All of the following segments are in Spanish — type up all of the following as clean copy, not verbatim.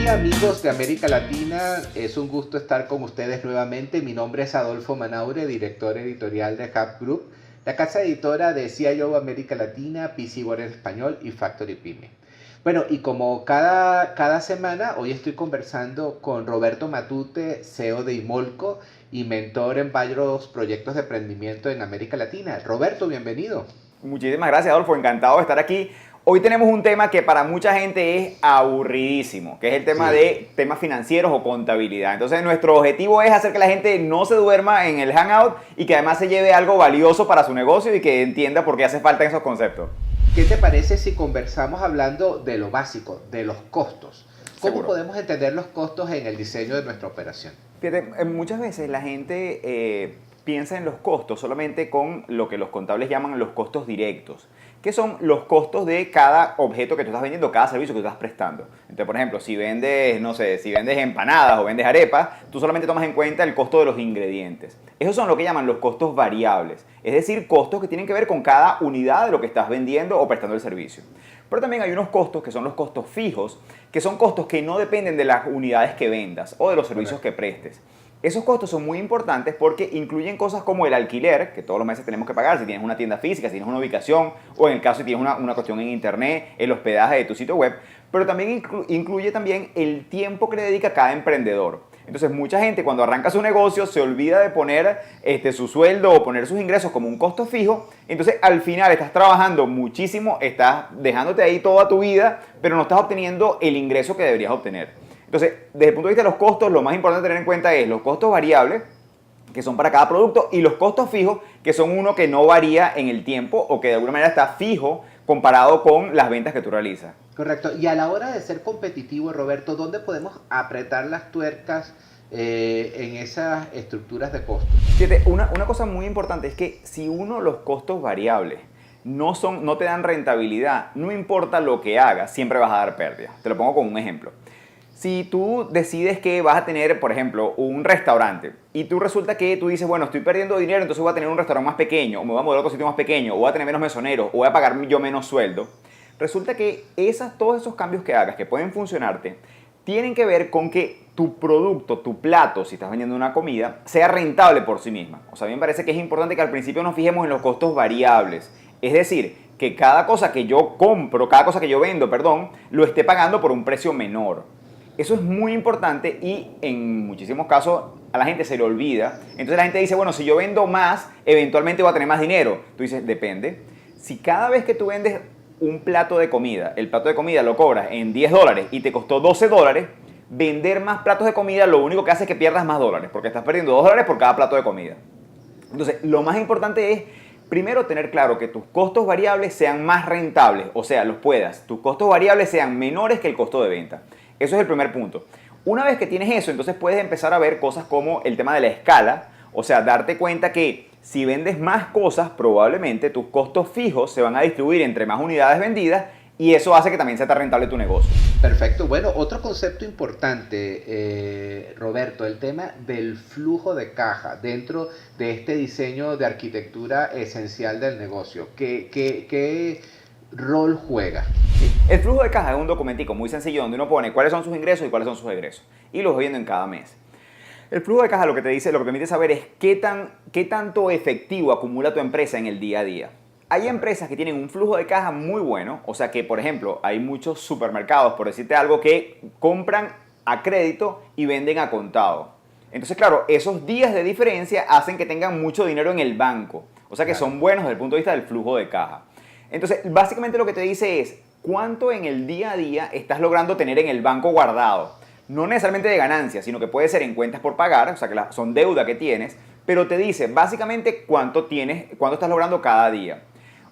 Hola amigos de América Latina, es un gusto estar con ustedes nuevamente. Mi nombre es Adolfo Manaure, director editorial de Hub Group, la casa editora de CIO América Latina, PC World en Español y Factory Pyme. Bueno, y como cada semana, hoy estoy conversando con Roberto Matute, CEO de Imolco y mentor en varios proyectos de emprendimiento en América Latina. Roberto, bienvenido. Muchísimas gracias, Adolfo. Encantado de estar aquí. Hoy tenemos un tema que para mucha gente es aburridísimo, que es el tema Sí. de temas financieros o contabilidad. Entonces, nuestro objetivo es hacer que la gente no se duerma en el hangout y que además se lleve algo valioso para su negocio y que entienda por qué hace falta esos conceptos. ¿Qué te parece si conversamos hablando de lo básico, de los costos? ¿Cómo Seguro. podemos entender los costos en el diseño de nuestra operación? Fíjate, muchas veces la gente piensa en los costos solamente con lo que los contables llaman los costos directos, que son los costos de cada objeto que tú estás vendiendo, cada servicio que tú estás prestando. Entonces, por ejemplo, si vendes, no sé, si vendes empanadas o vendes arepas, tú solamente tomas en cuenta el costo de los ingredientes. Esos son lo que llaman los costos variables, es decir, costos que tienen que ver con cada unidad de lo que estás vendiendo o prestando el servicio. Pero también hay unos costos que son los costos fijos, que son costos que no dependen de las unidades que vendas o de los servicios que prestes. Esos costos son muy importantes porque incluyen cosas como el alquiler, que todos los meses tenemos que pagar si tienes una tienda física, si tienes una ubicación, o en el caso si tienes una cuestión en internet, el hospedaje de tu sitio web, pero también incluye también el tiempo que le dedica cada emprendedor. Entonces, mucha gente cuando arranca su negocio se olvida de poner su sueldo o poner sus ingresos como un costo fijo. Entonces, al final estás trabajando muchísimo, estás dejándote ahí toda tu vida, pero no estás obteniendo el ingreso que deberías obtener. Entonces, desde el punto de vista de los costos, lo más importante tener en cuenta es los costos variables, que son para cada producto, y los costos fijos, que son uno que no varía en el tiempo o que de alguna manera está fijo comparado con las ventas que tú realizas. Correcto. Y a la hora de ser competitivo, Roberto, ¿dónde podemos apretar las tuercas en esas estructuras de costos? Fíjate, una cosa muy importante es que si los costos variables no te dan rentabilidad, no importa lo que hagas, siempre vas a dar pérdida. Te lo pongo como un ejemplo. Si tú decides que vas a tener, por ejemplo, un restaurante y tú resulta que tú dices, bueno, estoy perdiendo dinero, entonces voy a tener un restaurante más pequeño, o me voy a mover a otro sitio más pequeño, o voy a tener menos mesoneros, o voy a pagar yo menos sueldo, resulta que todos esos cambios que hagas que pueden funcionarte tienen que ver con que tu producto, tu plato, si estás vendiendo una comida, sea rentable por sí misma. O sea, a mí me parece que es importante que al principio nos fijemos en los costos variables. Es decir, que cada cosa que yo compro, cada cosa que yo vendo, perdón, lo esté pagando por un precio menor. Eso es muy importante y en muchísimos casos a la gente se le olvida. Entonces la gente dice, bueno, si yo vendo más, eventualmente voy a tener más dinero. Tú dices, depende. Si cada vez que tú vendes un plato de comida, el plato de comida lo cobras en $10 y te costó $12, vender más platos de comida lo único que hace es que pierdas más dólares, porque estás perdiendo $2 por cada plato de comida. Entonces, lo más importante es, primero, tener claro que tus costos variables sean más rentables, o sea, tus costos variables sean menores que el costo de venta. Eso es el primer punto. Una vez que tienes eso, entonces puedes empezar a ver cosas como el tema de la escala, o sea, darte cuenta que si vendes más cosas, probablemente tus costos fijos se van a distribuir entre más unidades vendidas y eso hace que también sea tan rentable tu negocio. Perfecto. Bueno, otro concepto importante, Roberto, el tema del flujo de caja dentro de este diseño de arquitectura esencial del negocio. ¿Qué rol juega? El flujo de caja es un documentico muy sencillo donde uno pone cuáles son sus ingresos y cuáles son sus egresos y los va viendo en cada mes. El flujo de caja lo que te permite saber es qué tanto efectivo acumula tu empresa en el día a día. Hay empresas que tienen un flujo de caja muy bueno, o sea que, por ejemplo, hay muchos supermercados, por decirte algo, que compran a crédito y venden a contado. Entonces, claro, esos días de diferencia hacen que tengan mucho dinero en el banco, o sea que son buenos desde el punto de vista del flujo de caja. Entonces, básicamente lo que te dice es cuánto en el día a día estás logrando tener en el banco guardado. No necesariamente de ganancias, sino que puede ser en cuentas por pagar, o sea que son deuda que tienes, pero te dice básicamente cuánto estás logrando cada día.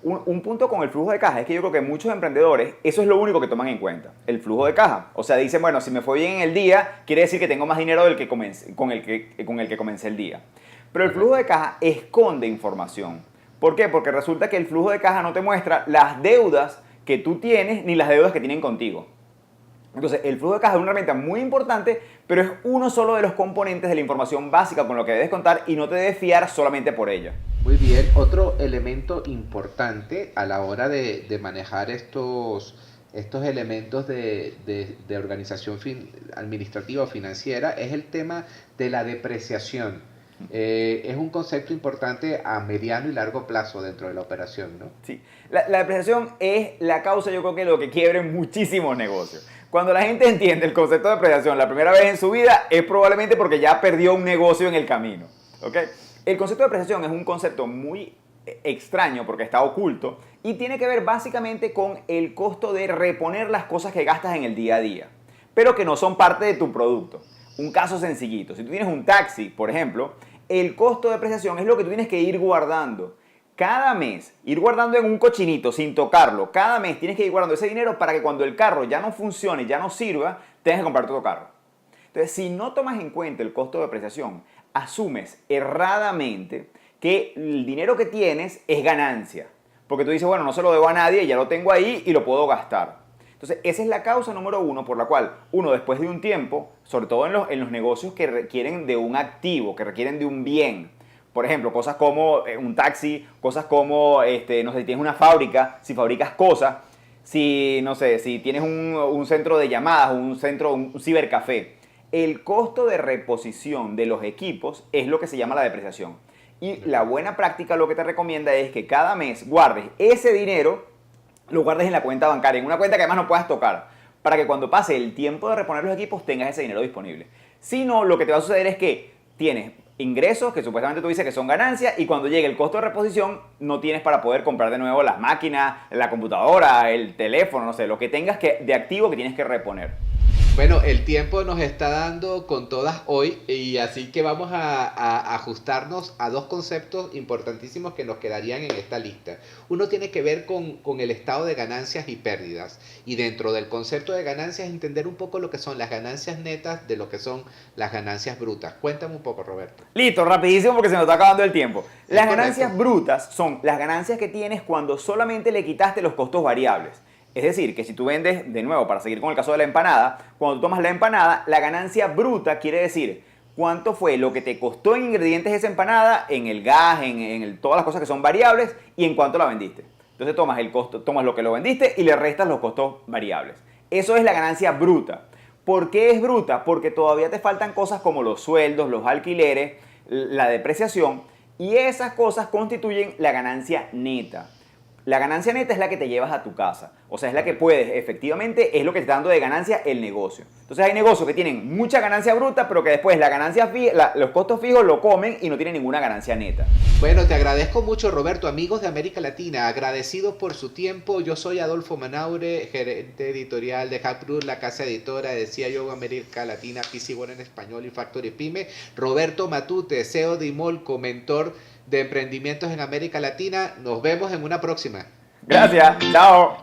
Un punto con el flujo de caja es que yo creo que muchos emprendedores, eso es lo único que toman en cuenta, el flujo de caja. O sea, dicen, bueno, si me fue bien en el día, quiere decir que tengo más dinero con el que comencé el día. Pero el flujo de caja esconde información. ¿Por qué? Porque resulta que el flujo de caja no te muestra las deudas que tú tienes ni las deudas que tienen contigo. Entonces, el flujo de caja es una herramienta muy importante, pero es uno solo de los componentes de la información básica con lo que debes contar y no te debes fiar solamente por ella. Muy bien, otro elemento importante a la hora de manejar estos estos elementos de organización administrativa o financiera es el tema de la depreciación. Es un concepto importante a mediano y largo plazo dentro de la operación, ¿no? Sí, la depreciación es la causa, yo creo que lo que quiebre muchísimos negocios. Cuando la gente entiende el concepto de depreciación la primera vez en su vida, es probablemente porque ya perdió un negocio en el camino. ¿Okay? El concepto de depreciación es un concepto muy extraño porque está oculto y tiene que ver básicamente con el costo de reponer las cosas que gastas en el día a día, pero que no son parte de tu producto. Un caso sencillito, si tú tienes un taxi, por ejemplo, el costo de depreciación es lo que tú tienes que ir guardando. Cada mes, ir guardando en un cochinito sin tocarlo, cada mes tienes que ir guardando ese dinero para que cuando el carro ya no funcione, ya no sirva, tengas que comprarte otro carro. Entonces, si no tomas en cuenta el costo de depreciación, asumes erradamente que el dinero que tienes es ganancia. Porque tú dices, bueno, no se lo debo a nadie, ya lo tengo ahí y lo puedo gastar. Entonces, esa es la causa número uno por la cual uno después de un tiempo, sobre todo en los negocios que requieren de un activo, que requieren de un bien, por ejemplo, cosas como un taxi, cosas como, no sé, si tienes una fábrica, si fabricas cosas, si, no sé, si tienes un centro de llamadas, un cibercafé, el costo de reposición de los equipos es lo que se llama la depreciación. Y la buena práctica lo que te recomienda es que cada mes guardes ese dinero, lo guardes en la cuenta bancaria, en una cuenta que además no puedas tocar, para que cuando pase el tiempo de reponer los equipos tengas ese dinero disponible. Si no, lo que te va a suceder es que tienes ingresos que supuestamente tú dices que son ganancias y cuando llegue el costo de reposición no tienes para poder comprar de nuevo las máquinas, la computadora, el teléfono, no sé, lo que tengas de activo que tienes que reponer. Bueno, el tiempo nos está dando con todas hoy y así que vamos a ajustarnos a dos conceptos importantísimos que nos quedarían en esta lista. Uno tiene que ver con el estado de ganancias y pérdidas y dentro del concepto de ganancias entender un poco lo que son las ganancias netas de lo que son las ganancias brutas. Cuéntame un poco, Roberto. Listo, rapidísimo porque se nos está acabando el tiempo. Las correcto. Ganancias brutas son las ganancias que tienes cuando solamente le quitaste los costos variables. Es decir, que si tú vendes, de nuevo, para seguir con el caso de la empanada, cuando tú tomas la empanada, la ganancia bruta quiere decir cuánto fue lo que te costó en ingredientes esa empanada, en el gas, todas las cosas que son variables y en cuánto la vendiste. Entonces tomas el costo, tomas lo que lo vendiste y le restas los costos variables. Eso es la ganancia bruta. ¿Por qué es bruta? Porque todavía te faltan cosas como los sueldos, los alquileres, la depreciación y esas cosas constituyen la ganancia neta. La ganancia neta es la que te llevas a tu casa. O sea, es la que puedes, efectivamente, es lo que te está dando de ganancia el negocio. Entonces hay negocios que tienen mucha ganancia bruta, pero que después los costos fijos lo comen y no tienen ninguna ganancia neta. Bueno, te agradezco mucho, Roberto. Amigos de América Latina, agradecidos por su tiempo. Yo soy Adolfo Manaure, gerente editorial de Hub Group, la casa editora de CIO América Latina, PC One en español y Factory Pyme. Roberto Matute, CEO de Imolco, mentor de emprendimientos en América Latina. Nos vemos en una próxima. Gracias, chao.